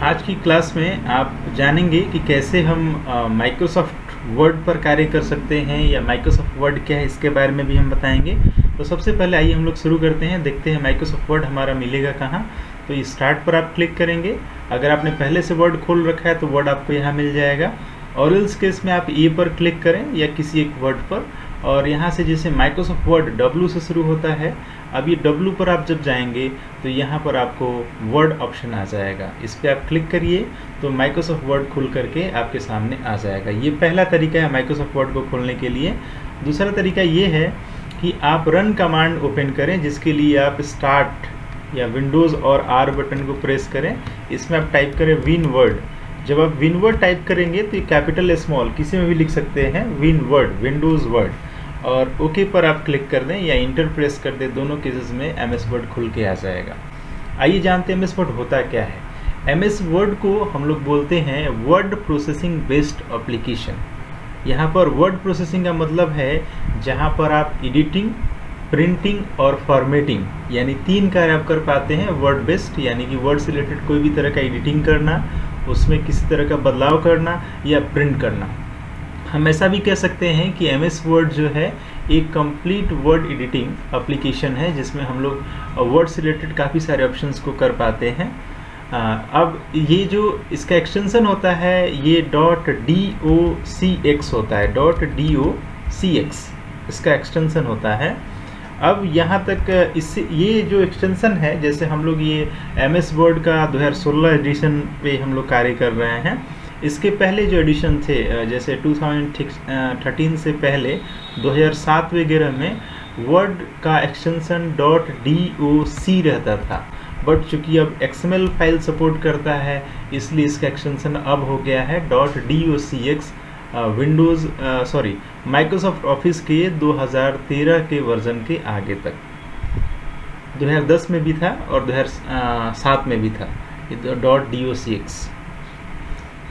आज की क्लास में आप जानेंगे कि कैसे हम माइक्रोसॉफ्ट वर्ड पर कार्य कर सकते हैं या माइक्रोसॉफ्ट वर्ड क्या है इसके बारे में भी हम बताएंगे। तो सबसे पहले आइए हम लोग शुरू करते हैं, देखते हैं माइक्रोसॉफ्ट वर्ड हमारा मिलेगा कहाँ। तो इस स्टार्ट पर आप क्लिक करेंगे। अगर आपने पहले से वर्ड खोल रखा है तो वर्ड आपको यहाँ मिल जाएगा, और इस केस में आप ए पर क्लिक करें या किसी एक वर्ड पर, और यहाँ से जैसे माइक्रोसॉफ्ट वर्ड W से शुरू होता है, अब ये W पर आप जब जाएंगे तो यहाँ पर आपको वर्ड ऑप्शन आ जाएगा। इस पर आप क्लिक करिए तो माइक्रोसॉफ्ट वर्ड खुल करके आपके सामने आ जाएगा। ये पहला तरीका है माइक्रोसॉफ्ट वर्ड को खोलने के लिए। दूसरा तरीका ये है कि आप रन कमांड ओपन करें, जिसके लिए आप स्टार्ट या विंडोज़ और R बटन को प्रेस करें। इसमें आप टाइप करें विन वर्ड। जब आप विन वर्ड टाइप करेंगे तो ये कैपिटल स्मॉल किसी में भी लिख सकते हैं, विन वर्ड, विंडोज़ वर्ड, और ओके पर आप क्लिक कर दें या इंटर प्रेस कर दें। दोनों केसेस में MS वर्ड खुल के आ जाएगा। आइए जानते हैं MS वर्ड होता क्या है। MS वर्ड को हम लोग बोलते हैं वर्ड प्रोसेसिंग बेस्ड एप्लीकेशन। यहाँ पर वर्ड प्रोसेसिंग का मतलब है जहाँ पर आप एडिटिंग, प्रिंटिंग और फॉर्मेटिंग यानी 3 कार्य आप कर पाते हैं वर्ड बेस्ड, यानी कि वर्ड से रिलेटेड कोई भी तरह का एडिटिंग करना, उसमें किसी तरह का बदलाव करना या प्रिंट करना। हम ऐसा भी कह सकते हैं कि MS वर्ड जो है एक कंप्लीट वर्ड एडिटिंग एप्लीकेशन है, जिसमें हम लोग वर्ड से रिलेटेड काफ़ी सारे ऑप्शंस को कर पाते हैं। अब ये जो इसका एक्सटेंशन होता है ये .docx होता है, .docx इसका एक्सटेंशन होता है। अब यहाँ तक इससे ये जो एक्सटेंशन है, जैसे हम लोग ये MS वर्ड का 2016 एडिशन पे हम लोग कार्य कर रहे हैं। इसके पहले जो एडिशन थे, जैसे 2013 से पहले 2007 वगैरह में वर्ड का एक्सटेंशन .doc रहता था, बट चूंकि अब XML फाइल सपोर्ट करता है इसलिए इसका एक्सटेंशन अब हो गया है .docx। विंडोज़ माइक्रोसॉफ्ट ऑफिस के 2013 के वर्जन के आगे तक, 2010 में भी था और 2007 में भी था ये .docx।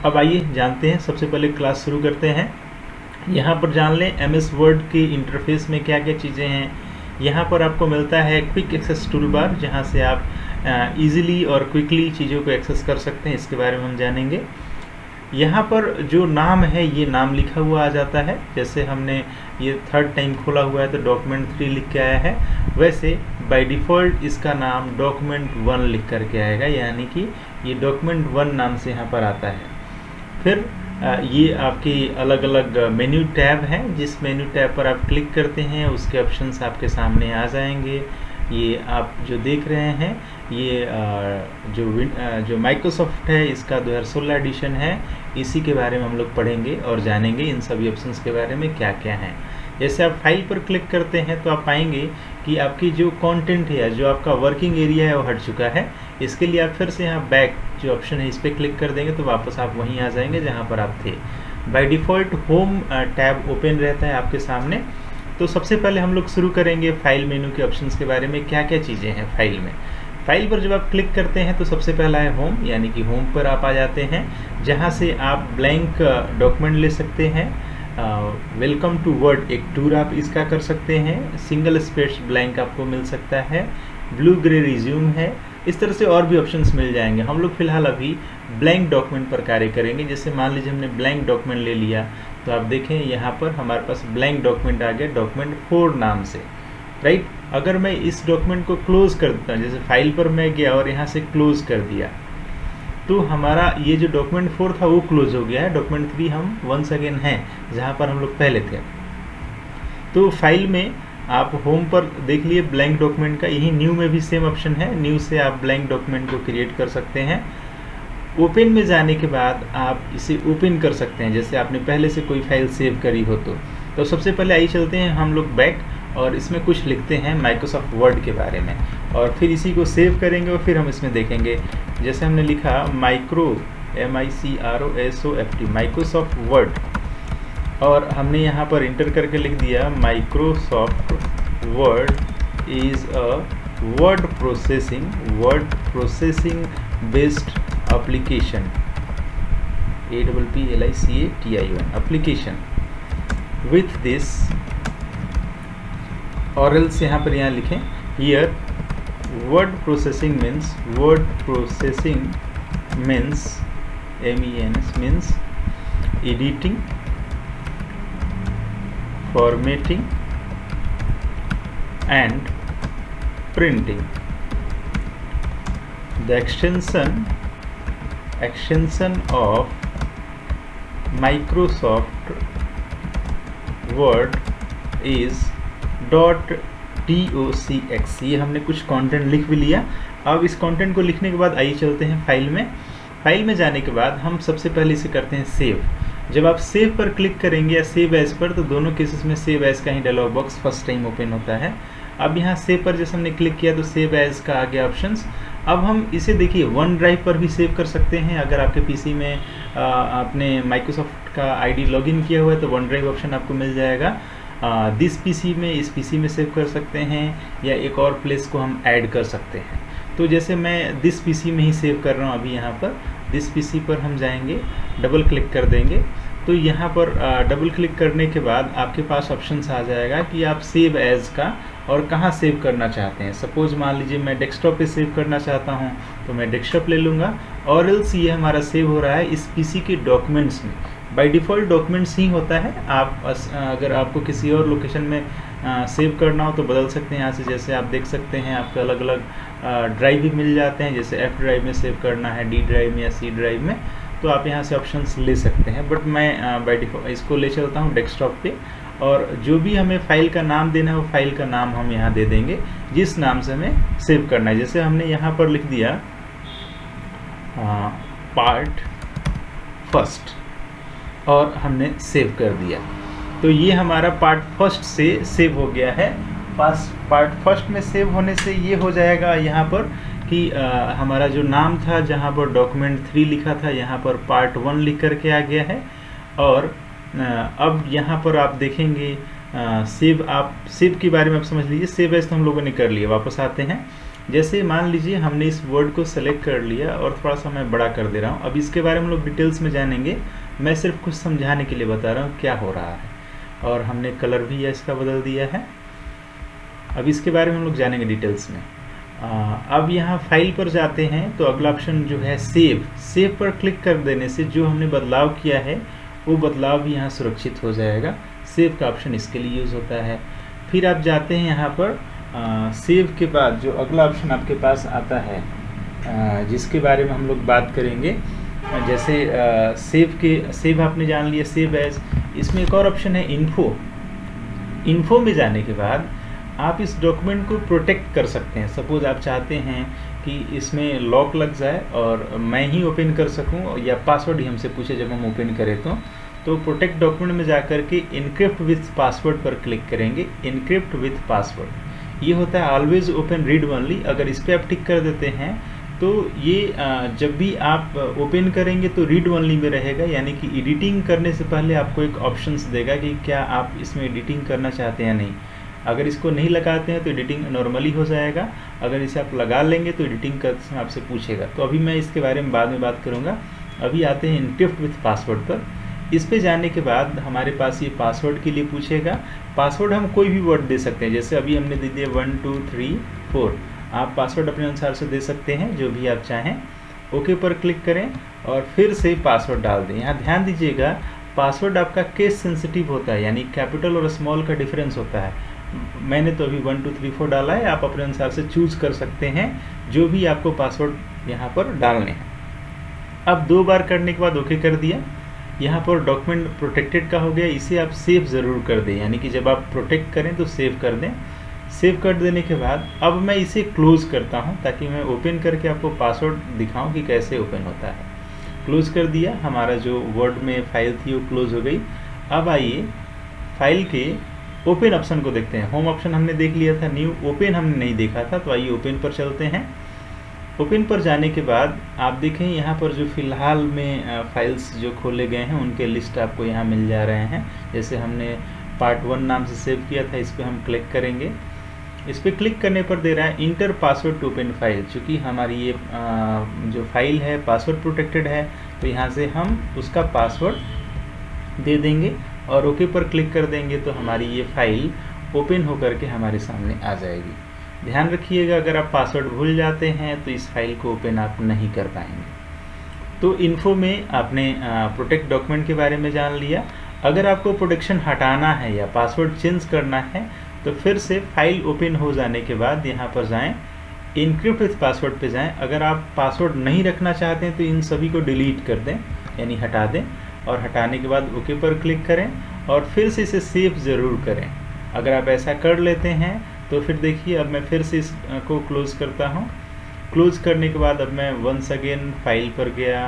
अब आइए जानते हैं, सबसे पहले क्लास शुरू करते हैं। यहाँ पर जान लें MS वर्ड के इंटरफेस में क्या क्या चीज़ें हैं। यहाँ पर आपको मिलता है क्विक एक्सेस टूल बार, जहाँ से आप इजीली और क्विकली चीज़ों को एक्सेस कर सकते हैं। इसके बारे में हम जानेंगे। यहाँ पर जो नाम है ये नाम लिखा हुआ आ जाता है। जैसे हमने ये 3rd टाइम खोला हुआ है तो डॉक्यूमेंट 3 लिख के आया है, वैसे बाय डिफ़ॉल्ट इसका नाम डॉक्यूमेंट 1 लिख करके आएगा, यानी कि ये डॉक्यूमेंट 1 नाम से यहाँ पर आता है। फिर ये आपकी अलग अलग मेन्यू टैब हैं, जिस मेन्यू टैब पर आप क्लिक करते हैं उसके ऑप्शंस आपके सामने आ जाएंगे। ये आप जो देख रहे हैं ये जो माइक्रोसॉफ्ट है इसका 2016 एडिशन है, इसी के बारे में हम लोग पढ़ेंगे और जानेंगे इन सभी ऑप्शंस के बारे में क्या क्या हैं। जैसे आप फाइल पर क्लिक करते हैं तो आप पाएंगे कि आपकी जो कंटेंट है, जो आपका वर्किंग एरिया है वो हट चुका है। इसके लिए आप फिर से यहाँ बैक जो ऑप्शन है इस पर क्लिक कर देंगे तो वापस आप वहीं आ जाएंगे जहाँ पर आप थे। By default home tab open रहता है आपके सामने। तो सबसे पहले हम लोग शुरू करेंगे फाइल मेनू के ऑप्शंस के बारे में, क्या क्या चीज़ें हैं फाइल में। फाइल पर जब आप क्लिक करते हैं तो सबसे पहला है होम, यानी कि होम पर आप आ जाते हैं, जहाँ से आप ब्लैंक डॉक्यूमेंट ले सकते हैं। वेलकम टू वर्ड एक टूर आप इसका कर सकते हैं, सिंगल स्पेस ब्लैंक आपको मिल सकता है, ब्लू ग्रे रिज्यूम है, इस तरह से और भी ऑप्शंस मिल जाएंगे। हम लोग फिलहाल अभी ब्लैंक डॉक्यूमेंट पर कार्य करेंगे। जैसे मान लीजिए हमने ब्लैंक डॉक्यूमेंट ले लिया तो आप देखें यहाँ पर हमारे पास ब्लैंक डॉक्यूमेंट आ गया डॉक्यूमेंट 4 नाम से, राइट। अगर मैं इस डॉक्यूमेंट को क्लोज कर देता हूँ, जैसे फाइल पर मैं गया और यहाँ से क्लोज कर दिया, तो हमारा ये जो डॉक्यूमेंट 4 था वो क्लोज हो गया है। डॉक्यूमेंट 3 हम वंस अगेन हैं जहाँ पर हम लोग पहले थे। तो फाइल में आप होम पर देख लिए ब्लैंक डॉक्यूमेंट का, यही न्यू में भी सेम ऑप्शन है, न्यू से आप ब्लैंक डॉक्यूमेंट को क्रिएट कर सकते हैं। ओपन में जाने के बाद आप इसे ओपन कर सकते हैं, जैसे आपने पहले से कोई फाइल सेव करी हो तो सबसे पहले आइए चलते हैं हम लोग बैक और इसमें कुछ लिखते हैं माइक्रोसॉफ्ट वर्ड के बारे में, और फिर इसी को सेव करेंगे और फिर हम इसमें देखेंगे। जैसे हमने लिखा MICROSOFT माइक्रोसॉफ्ट वर्ड, और हमने यहाँ पर इंटर करके लिख दिया Microsoft word is a word processing based application, APPLICATION application with this, और एल्स यहाँ पर लिखें here word processing means word processing means MENS means editing, formatting and printing. The extension of Microsoft Word is .docx। ये हमने कुछ content लिख भी लिया। अब इस कंटेंट को लिखने के बाद आइए चलते हैं फाइल में। फाइल में जाने के बाद हम सबसे पहले इसे करते हैं सेव। जब आप सेव पर क्लिक करेंगे या सेव एज पर, तो दोनों केसेस में सेव एज का ही dialog box first time open होता है। अब यहाँ सेव पर जैसे हमने क्लिक किया तो सेव एज का आ गया ऑप्शंस। अब हम इसे देखिए वन ड्राइव पर भी सेव कर सकते हैं। अगर आपके पीसी में आपने माइक्रोसॉफ्ट का आईडी लॉगिन किया हुआ है तो वन ड्राइव ऑप्शन आपको मिल जाएगा। दिस पीसी में, इस पीसी में सेव कर सकते हैं या एक और प्लेस को हम ऐड कर सकते हैं। तो जैसे मैं दिस पीसी में ही सेव कर रहा हूँ अभी। यहाँ पर दिस पीसी पर हम जाएंगे, डबल क्लिक कर देंगे तो यहाँ पर डबल क्लिक करने के बाद आपके पास ऑप्शंस आ जाएगा कि आप सेव एज का और कहाँ सेव करना चाहते हैं। सपोज मान लीजिए मैं डेस्कटॉप पे सेव करना चाहता हूँ तो मैं डेस्कटॉप ले लूँगा, और एल्स ये हमारा सेव हो रहा है इस पीसी के डॉक्यूमेंट्स में। बाय डिफ़ॉल्ट डॉक्यूमेंट्स ही होता है। आप अगर आपको किसी और लोकेशन में सेव करना हो तो बदल सकते हैं यहाँ से। जैसे आप देख सकते हैं आपको अलग अलग ड्राइव भी मिल जाते हैं, जैसे F ड्राइव में सेव करना है, D ड्राइव में या C ड्राइव में, तो आप यहाँ से ऑप्शंस ले सकते हैं। बट मैं बाय डिफ़ॉल्ट इसको ले चलता हूँ डेस्कटॉप पे, और जो भी हमें फाइल का नाम देना है वो फाइल का नाम हम यहाँ दे देंगे जिस नाम से हमें सेव करना है। जैसे हमने यहाँ पर लिख दिया पार्ट फर्स्ट और हमने सेव कर दिया, तो ये हमारा पार्ट फर्स्ट से सेव हो गया है। पार्ट फर्स्ट में सेव होने से ये हो जाएगा यहाँ पर कि हमारा जो नाम था जहाँ पर डॉक्यूमेंट 3 लिखा था, यहाँ पर पार्ट 1 लिख करके आ गया है। और अब यहाँ पर आप देखेंगे सेव के बारे में आप समझ लीजिए। सेव एज तो हम लोगों ने कर लिया। वापस आते हैं। जैसे मान लीजिए हमने इस वर्ड को सेलेक्ट कर लिया और थोड़ा सा मैं बड़ा कर दे रहा हूँ। अब इसके बारे में हम लोग डिटेल्स में जानेंगे, मैं सिर्फ कुछ समझाने के लिए बता रहा हूँ क्या हो रहा है। और हमने कलर भी इसका बदल दिया है। अब इसके बारे में हम लोग जानेंगे डिटेल्स में। अब यहाँ फाइल पर जाते हैं तो अगला ऑप्शन जो है सेव पर क्लिक कर देने से जो हमने बदलाव किया है वो बदलाव भी यहाँ सुरक्षित हो जाएगा। सेव का ऑप्शन इसके लिए यूज़ होता है। फिर आप जाते हैं यहाँ पर सेव के बाद जो अगला ऑप्शन आपके पास आता है जिसके बारे में हम लोग बात करेंगे। जैसे सेव आपने जान लिया, सेव एज। इसमें एक और ऑप्शन है इन्फो में जाने के बाद आप इस डॉक्यूमेंट को प्रोटेक्ट कर सकते हैं। सपोज आप चाहते हैं कि इसमें लॉक लग जाए और मैं ही ओपन कर सकूं या पासवर्ड ही हमसे पूछे जब हम ओपन करें तो प्रोटेक्ट डॉक्यूमेंट में जाकर के इनक्रिप्ट विथ पासवर्ड पर क्लिक करेंगे। इनक्रिप्ट विथ पासवर्ड ये होता है ऑलवेज ओपन रीड ओनली। अगर इस पर आप टिक कर देते हैं तो ये जब भी आप ओपन करेंगे तो रीड ओनली में रहेगा, यानी कि एडिटिंग करने से पहले आपको एक ऑप्शंस देगा कि क्या आप इसमें एडिटिंग करना चाहते हैं या नहीं। अगर इसको नहीं लगाते हैं तो एडिटिंग नॉर्मली हो जाएगा, अगर इसे आप लगा लेंगे तो एडिटिंग का आपसे पूछेगा। तो अभी मैं इसके बारे में बाद में बात करूँगा। अभी आते हैं इनक्रिप्ट विथ पासवर्ड पर। इस पे जाने के बाद हमारे पास ये पासवर्ड के लिए पूछेगा। पासवर्ड हम कोई भी वर्ड दे सकते हैं, जैसे अभी हमने दे दिया 1 2 3 4। आप पासवर्ड अपने अनुसार से दे सकते हैं जो भी आप चाहें। ओके पर क्लिक करें और फिर से पासवर्ड डाल दें। यहाँ ध्यान दीजिएगा पासवर्ड आपका केस सेंसिटिव होता है, यानी कैपिटल और स्मॉल का डिफरेंस होता है। मैंने तो अभी 1 2 3 4 डाला है, आप अपने अनुसार से चूज कर सकते हैं जो भी आपको पासवर्ड यहाँ पर डालने हैं। अब 2 बार करने के बाद ओके कर दिया। यहाँ पर डॉक्यूमेंट प्रोटेक्टेड का हो गया, इसे आप सेव ज़रूर कर दें, यानी कि जब आप प्रोटेक्ट करें तो सेव कर दें। सेव कर देने के बाद अब मैं इसे क्लोज़ करता हूँ ताकि मैं ओपन करके आपको पासवर्ड दिखाऊँ कि कैसे ओपन होता है। क्लोज़ कर दिया। हमारा जो वर्ड में फाइल थी वो क्लोज़ हो गई। अब आइए फाइल के ओपन ऑप्शन को देखते हैं। होम ऑप्शन हमने देख लिया था, न्यू ओपन हमने नहीं देखा था, तो आइए ओपन पर चलते हैं। ओपन पर जाने के बाद आप देखें यहाँ पर जो फ़िलहाल में फाइल्स जो खोले गए हैं उनके लिस्ट आपको यहाँ मिल जा रहे हैं। जैसे हमने पार्ट 1 नाम से सेव किया था, इस पर हम क्लिक करेंगे। इस पर क्लिक करने पर दे रहा है enter password to open file. चूँकि हमारी ये जो फाइल है पासवर्ड प्रोटेक्टेड है तो यहाँ से हम उसका पासवर्ड दे देंगे और ओके पर क्लिक कर देंगे तो हमारी ये फाइल ओपन होकर के हमारे सामने आ जाएगी। ध्यान रखिएगा अगर आप पासवर्ड भूल जाते हैं तो इस फाइल को ओपन आप नहीं कर पाएंगे। तो इन्फो में आपने प्रोटेक्ट डॉक्यूमेंट के बारे में जान लिया। अगर आपको प्रोटेक्शन हटाना है या पासवर्ड चेंज करना है तो फिर से फाइल ओपन हो जाने के बाद यहाँ पर जाएं, इनक्रिप्ट विथ पासवर्ड पे जाएं। अगर आप पासवर्ड नहीं रखना चाहते हैं तो इन सभी को डिलीट कर दें, यानी हटा दें, और हटाने के बाद ओके पर क्लिक करें और फिर से इसे सेव ज़रूर करें। अगर आप ऐसा कर लेते हैं तो फिर देखिए अब मैं फिर से इसको क्लोज़ करता हूँ। क्लोज़ करने के बाद अब मैं वंस अगेन फाइल पर गया,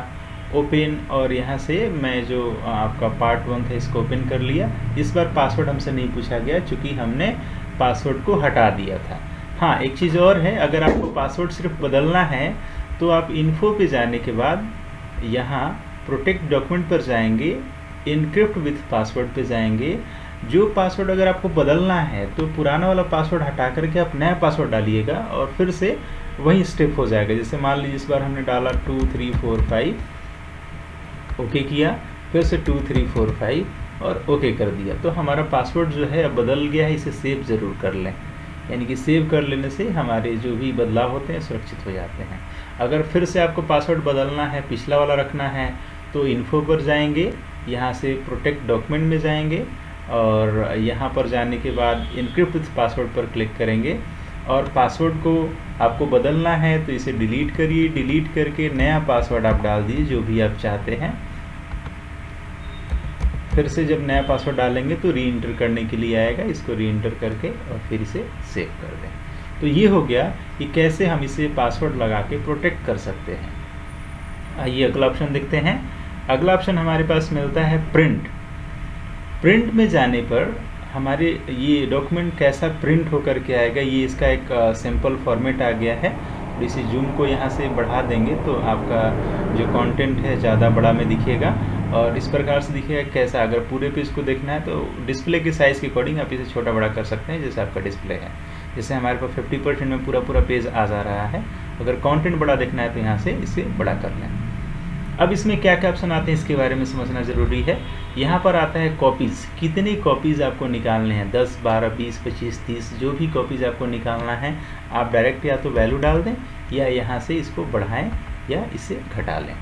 ओपन, और यहाँ से मैं जो आपका पार्ट 1 था इसको ओपन कर लिया। इस बार पासवर्ड हमसे नहीं पूछा गया क्योंकि हमने पासवर्ड को हटा दिया था। हाँ, एक चीज़ और है, अगर आपको पासवर्ड सिर्फ बदलना है तो आप इन्फो पे जाने के बाद यहाँ प्रोटेक्ट डॉक्यूमेंट पर जाएंगे, इनक्रिप्ट विथ पासवर्ड पे जाएंगे। जो पासवर्ड अगर आपको बदलना है तो पुराना वाला पासवर्ड हटा करके आप नया पासवर्ड डालिएगा और फिर से वही स्टेप हो जाएगा। जैसे मान लीजिए इस बार हमने डाला 2 3 4 5, ओके किया, फिर से 2 3 4 5 और ओके कर दिया, तो हमारा पासवर्ड जो है अब बदल गया है। इसे सेव ज़रूर कर लें, यानी कि सेव कर लेने से हमारे जो भी बदलाव होते हैं सुरक्षित हो जाते हैं। अगर फिर से आपको पासवर्ड बदलना है, पिछला वाला रखना है, तो इन्फो पर जाएंगे, यहाँ से प्रोटेक्ट डॉक्यूमेंट में जाएंगे और यहाँ पर जाने के बाद इनक्रिप्ट विथ पासवर्ड पर क्लिक करेंगे और पासवर्ड को आपको बदलना है तो इसे डिलीट करिए। डिलीट करके नया पासवर्ड आप डाल दीजिए जो भी आप चाहते हैं। फिर से जब नया पासवर्ड डालेंगे तो री इंटर करने के लिए आएगा, इसको री इंटर करके और फिर इसे सेव कर दें। तो ये हो गया कि कैसे हम इसे पासवर्ड लगा के प्रोटेक्ट कर सकते हैं। आइए अगला ऑप्शन देखते हैं। अगला ऑप्शन हमारे पास मिलता है प्रिंट। प्रिंट में जाने पर हमारे ये डॉक्यूमेंट कैसा प्रिंट होकर के आएगा, ये इसका एक सिंपल फॉर्मेट आ गया है। और इसी जूम को यहाँ से बढ़ा देंगे तो आपका जो कंटेंट है ज़्यादा बड़ा में दिखेगा और इस प्रकार से दिखेगा। कैसा, अगर पूरे पेज को देखना है तो डिस्प्ले के साइज़ के अकॉर्डिंग आप इसे छोटा बड़ा कर सकते हैं जैसे आपका डिस्प्ले है। जैसे हमारे पास 50% में पूरा पेज आ जा रहा है। अगर कंटेंट बड़ा देखना है तो यहाँ से इसे बड़ा कर लें। अब इसमें क्या क्या ऑप्शन आते हैं इसके बारे में समझना ज़रूरी है। यहाँ पर आता है कॉपीज़, कितनी कॉपीज़ आपको निकालने हैं, 10 12 20 25 30, जो भी कॉपीज़ आपको निकालना है आप डायरेक्ट या तो वैल्यू डाल दें या यहाँ से इसको बढ़ाएं या इसे घटा लें।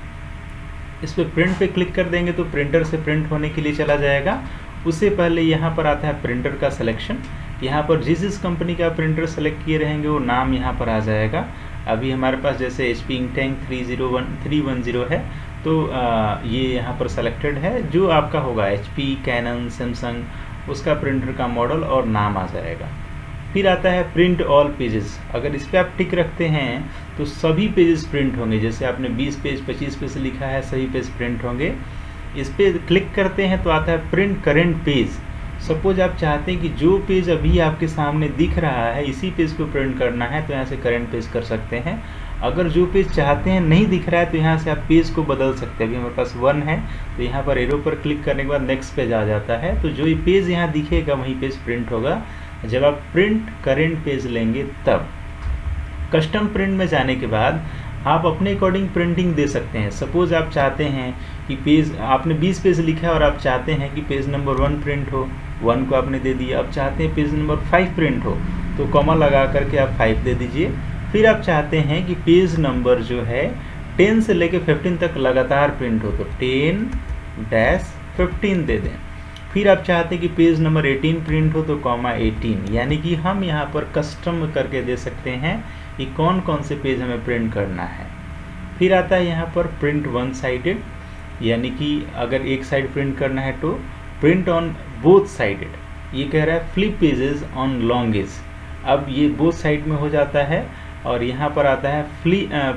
इस पर प्रिंट पे क्लिक कर देंगे तो प्रिंटर से प्रिंट होने के लिए चला जाएगा। उससे पहले यहाँ पर आता है प्रिंटर का सिलेक्शन। यहाँ पर जिस कंपनी का प्रिंटर सेलेक्ट किए रहेंगे वो नाम यहाँ पर आ जाएगा। अभी हमारे पास जैसे HP इंकटैंक 310 है तो ये यहाँ पर सेलेक्टेड है। जो आपका होगा HP, कैनन, सैमसंग, उसका प्रिंटर का मॉडल और नाम आ जाएगा। फिर आता है प्रिंट ऑल पेजेस। अगर इस पर आप टिक रखते हैं तो सभी पेजेस प्रिंट होंगे। जैसे आपने 20 पेज 25 पेज लिखा है, सभी पेज प्रिंट होंगे। इस पर क्लिक करते हैं तो आता है प्रिंट करेंट पेज। सपोज आप चाहते हैं कि जो पेज अभी आपके सामने दिख रहा है इसी पेज को प्रिंट करना है तो यहाँ से करेंट पेज कर सकते हैं। अगर जो पेज चाहते हैं नहीं दिख रहा है तो यहाँ से आप पेज को बदल सकते हैं। अभी हमारे पास 1 है तो यहाँ पर एरो पर क्लिक करने के बाद नेक्स्ट पेज आ जाता है। तो जो ये पेज यहाँ दिखेगा वही पेज प्रिंट होगा जब आप प्रिंट करेंट पेज लेंगे तब। कस्टम प्रिंट में जाने के बाद आप अपने अकॉर्डिंग प्रिंटिंग दे सकते हैं। सपोज आप चाहते हैं कि पेज आपने 20 पेज लिखा है और आप चाहते हैं कि पेज नंबर 1 प्रिंट हो, 1 को आपने दे दिया। अब चाहते हैं पेज नंबर 5 प्रिंट हो तो कॉमा लगा करके आप 5 दे दीजिए। फिर आप चाहते हैं कि पेज नंबर जो है 10 से लेके 15 तक लगातार प्रिंट हो तो 10-15 दे दें। फिर आप चाहते हैं कि पेज नंबर 18 प्रिंट हो तो कॉमा 18, यानी कि हम यहाँ पर कस्टम करके दे सकते हैं कि कौन कौन से पेज हमें प्रिंट करना है। फिर आता है यहाँ पर प्रिंट वन साइडेड, यानी कि अगर एक साइड प्रिंट करना है तो प्रिंट ऑन बोथ साइडेड। ये कह रहा है flip pages on long edge. अब ये बोथ साइड में हो जाता है। और यहाँ पर आता है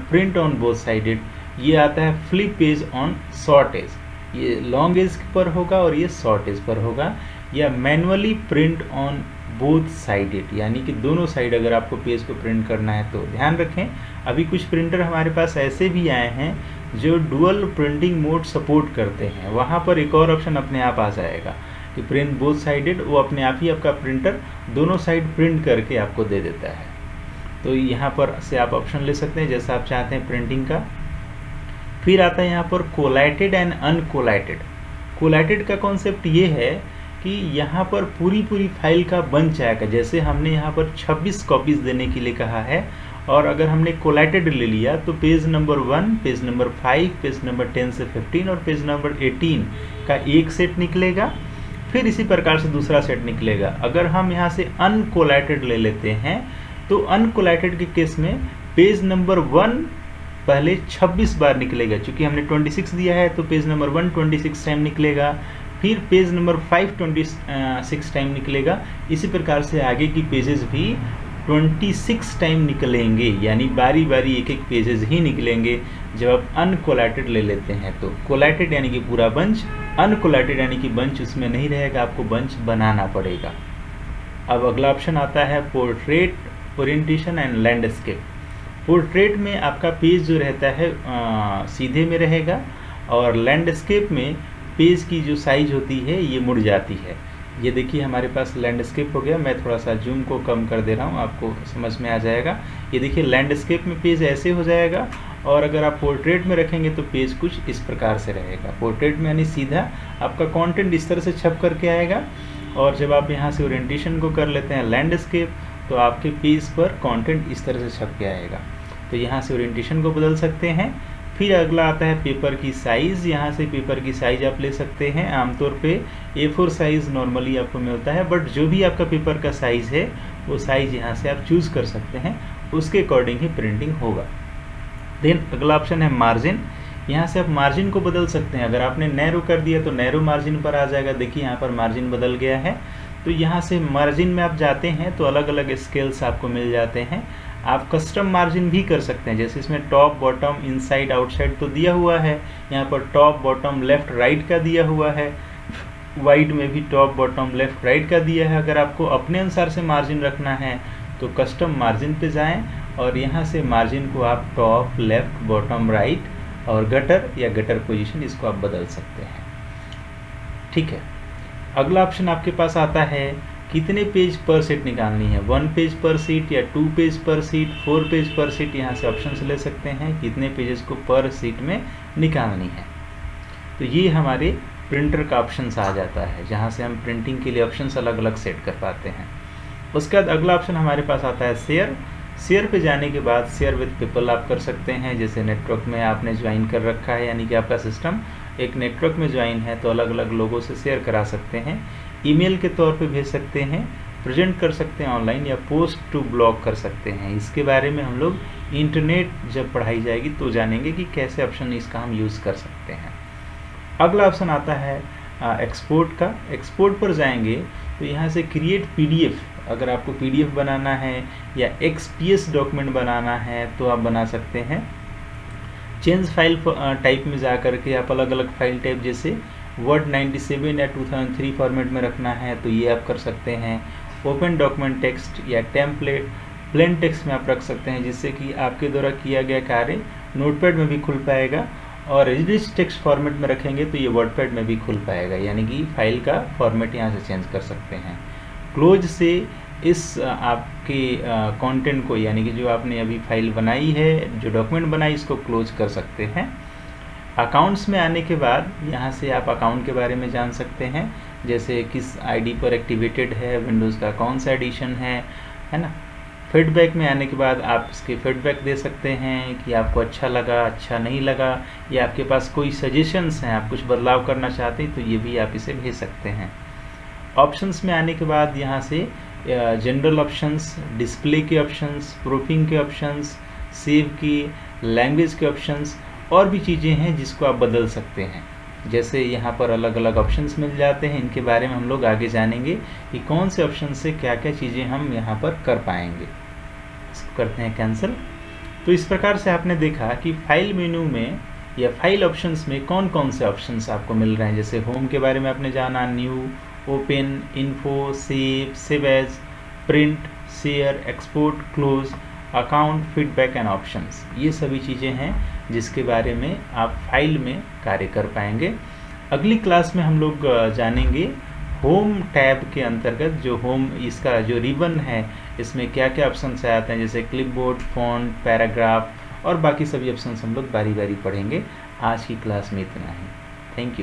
प्रिंट ऑन बोथ साइडेड, ये आता है flip page on short edge. ये लॉन्ग एज पर होगा और ये शॉर्ट एज पर होगा। या manually print on both sided, यानी कि दोनों साइड अगर आपको पेज को प्रिंट करना है तो ध्यान रखें। अभी कुछ प्रिंटर हमारे पास ऐसे भी आए हैं जो डुअल प्रिंटिंग मोड सपोर्ट करते हैं। वहाँ पर एक और ऑप्शन अपने आप आ जाएगा कि प्रिंट बोथ साइडेड, वो अपने आप ही आपका प्रिंटर दोनों साइड प्रिंट करके आपको दे देता है। तो यहाँ पर से आप ऑप्शन ले सकते हैं जैसा आप चाहते हैं प्रिंटिंग का। फिर आता है यहाँ पर कोलैटेड एंड अनकोलैटेड। कोलैटेड का कॉन्सेप्ट ये है कि यहाँ पर पूरी फाइल का बन जाएगा। जैसे हमने यहाँ पर 26 कॉपीज़ देने के लिए कहा है और अगर हमने कोलैटेड ले लिया तो page number 1, page number 5, page number 10 से 15 और पेज नंबर 18 का एक सेट निकलेगा। फिर इसी प्रकार से दूसरा सेट निकलेगा। अगर हम यहाँ से अनकोलैटेड ले लेते हैं तो अनकोलैटेड के केस में पेज नंबर 1 पहले 26 बार निकलेगा। चूँकि हमने 26 दिया है तो पेज नंबर 1 26 टाइम निकलेगा, फिर पेज नंबर 5 26 टाइम निकलेगा। इसी प्रकार से आगे की पेजेस भी 26 टाइम निकलेंगे, यानी बारी बारी एक एक पेजेस ही निकलेंगे जब आप अनकोलैटेड ले लेते हैं। तो कोलैटेड यानी कि पूरा बंच, अनकोलैटेड यानी कि बंच उसमें नहीं रहेगा, आपको बंच बनाना पड़ेगा। अब अगला ऑप्शन आता है portrait, orientation and landscape. Portrait में आपका पेज जो रहता है सीधे में रहेगा और लैंडस्केप में पेज की जो साइज होती है ये मुड़ जाती है। ये देखिए हमारे पास लैंडस्केप हो गया। मैं थोड़ा सा जूम को कम कर दे रहा हूँ, आपको समझ में आ जाएगा। ये देखिए लैंडस्केप में पेज ऐसे हो जाएगा और अगर आप पोर्ट्रेट में रखेंगे तो पेज कुछ इस प्रकार से रहेगा। पोर्ट्रेट में यानी सीधा आपका कंटेंट इस तरह से छप करके आएगा और जब आप यहाँ से ओरिएंटेशन को कर लेते हैं लैंडस्केप तो आपके पेज पर कंटेंट इस तरह से छप के आएगा। तो यहाँ से ओरिएंटेशन को बदल सकते हैं। फिर अगला आता है पेपर की साइज़। यहाँ से पेपर की साइज़ आप ले सकते हैं। आमतौर पे A4 साइज़ नॉर्मली आपको मिलता है, बट जो भी आपका पेपर का साइज़ है वो साइज़ यहाँ से आप चूज़ कर सकते हैं, उसके अकॉर्डिंग ही प्रिंटिंग होगा। देन अगला ऑप्शन है मार्जिन। यहाँ से आप मार्जिन को बदल सकते हैं। अगर आपने नैरो कर दिया तो नैरो मार्जिन पर आ जाएगा। देखिए यहाँ पर मार्जिन बदल गया है। तो यहाँ से मार्जिन में आप जाते हैं तो अलग अलग स्केल्स आपको मिल जाते हैं। आप कस्टम मार्जिन भी कर सकते हैं, जैसे इसमें टॉप, बॉटम, इनसाइड, आउटसाइड तो दिया हुआ है। यहाँ पर टॉप, बॉटम, लेफ्ट, राइट का दिया हुआ है। वाइड में भी टॉप, बॉटम, लेफ्ट, राइट का दिया है। अगर आपको अपने अनुसार से मार्जिन रखना है तो कस्टम मार्जिन पे जाएं और यहाँ से मार्जिन को आप टॉप, लेफ्ट, बॉटम, राइट और गटर या गटर पोजीशन इसको आप बदल सकते हैं। ठीक है। अगला ऑप्शन आपके पास आता है कितने पेज पर सीट निकालनी है, 1 पेज पर सीट या 2 पेज पर सीट, 4 पेज पर सीट। यहाँ से ऑप्शन ले सकते हैं कितने पेजेस को पर सीट में निकालनी है। तो ये हमारे प्रिंटर का ऑप्शंस आ जाता है, जहाँ से हम प्रिंटिंग के लिए ऑप्शंस अलग अलग सेट कर पाते हैं। उसके बाद अगला ऑप्शन हमारे पास आता है शेयर। शेयर पे जाने के बाद शेयर विद पीपल आप कर सकते हैं। जैसे नेटवर्क में आपने ज्वाइन कर रखा है, यानी कि आपका सिस्टम एक नेटवर्क में ज्वाइन है तो अलग अलग लोगों से शेयर करा सकते हैं। ईमेल के तौर पे भेज सकते हैं, प्रेजेंट कर सकते हैं ऑनलाइन, या पोस्ट टू ब्लॉग कर सकते हैं। इसके बारे में हम लोग इंटरनेट जब पढ़ाई जाएगी तो जानेंगे कि कैसे ऑप्शन इसका हम यूज़ कर सकते हैं। अगला ऑप्शन आता है एक्सपोर्ट का। एक्सपोर्ट पर जाएंगे तो यहाँ से क्रिएट पीडीएफ, अगर आपको पीडीएफ बनाना है या एक्सपीएस डॉक्यूमेंट बनाना है तो आप बना सकते हैं। चेंज फाइल टाइप में जा करके आप अलग अलग फाइल टाइप, जैसे वर्ड 97 या 2003 फॉर्मेट में रखना है तो ये आप कर सकते हैं। ओपन डॉक्यूमेंट टेक्स्ट या टेम्पलेट प्लेन टेक्स्ट में आप रख सकते हैं, जिससे कि आपके द्वारा किया गया कार्य नोटपैड में भी खुल पाएगा। और रिच टेक्स्ट फॉर्मेट में रखेंगे तो ये वर्डपैड में भी खुल पाएगा, यानी कि फाइल का फॉर्मेट यहाँ से चेंज कर सकते हैं। क्लोज से इस आपके कंटेंट को, यानी कि जो आपने अभी फाइल बनाई है, जो डॉक्यूमेंट बनाई, इसको क्लोज कर सकते हैं। अकाउंट्स में आने के बाद यहाँ से आप अकाउंट के बारे में जान सकते हैं, जैसे किस आईडी पर एक्टिवेटेड है, विंडोज़ का कौन सा एडिशन है ना। फीडबैक में आने के बाद आप इसके फीडबैक दे सकते हैं कि आपको अच्छा लगा, अच्छा नहीं लगा, या आपके पास कोई सजेशंस हैं, आप कुछ बदलाव करना चाहते हैं तो ये भी आप इसे भेज सकते हैं। ऑप्शंस में आने के बाद यहाँ से जनरल ऑप्शंस, डिस्प्ले के ऑप्शंस, प्रूफिंग के ऑप्शंस, सेव की, लैंग्वेज के ऑप्शंस और भी चीज़ें हैं जिसको आप बदल सकते हैं। जैसे यहाँ पर अलग अलग ऑप्शंस मिल जाते हैं, इनके बारे में हम लोग आगे जानेंगे कि कौन से ऑप्शन से क्या क्या चीज़ें हम यहाँ पर कर पाएंगे। इसको करते हैं कैंसिल। तो इस प्रकार से आपने देखा कि फाइल मेनू में या फाइल ऑप्शंस में कौन कौन से ऑप्शंस आपको मिल रहे हैं। जैसे होम के बारे में आपने जाना, new, open, info, save, save as, print, share, export, close, account, feedback and options. ये सभी चीज़ें हैं जिसके बारे में आप फाइल में कार्य कर पाएंगे। अगली क्लास में हम लोग जानेंगे होम टैब के अंतर्गत जो होम, इसका जो रिबन है, इसमें क्या क्या ऑप्शंस आते हैं, जैसे क्लिपबोर्ड, फॉन्ट, पैराग्राफ और बाकी सभी ऑप्शंस हम लोग बारी बारी पढ़ेंगे। आज की क्लास में इतना ही। Thank you.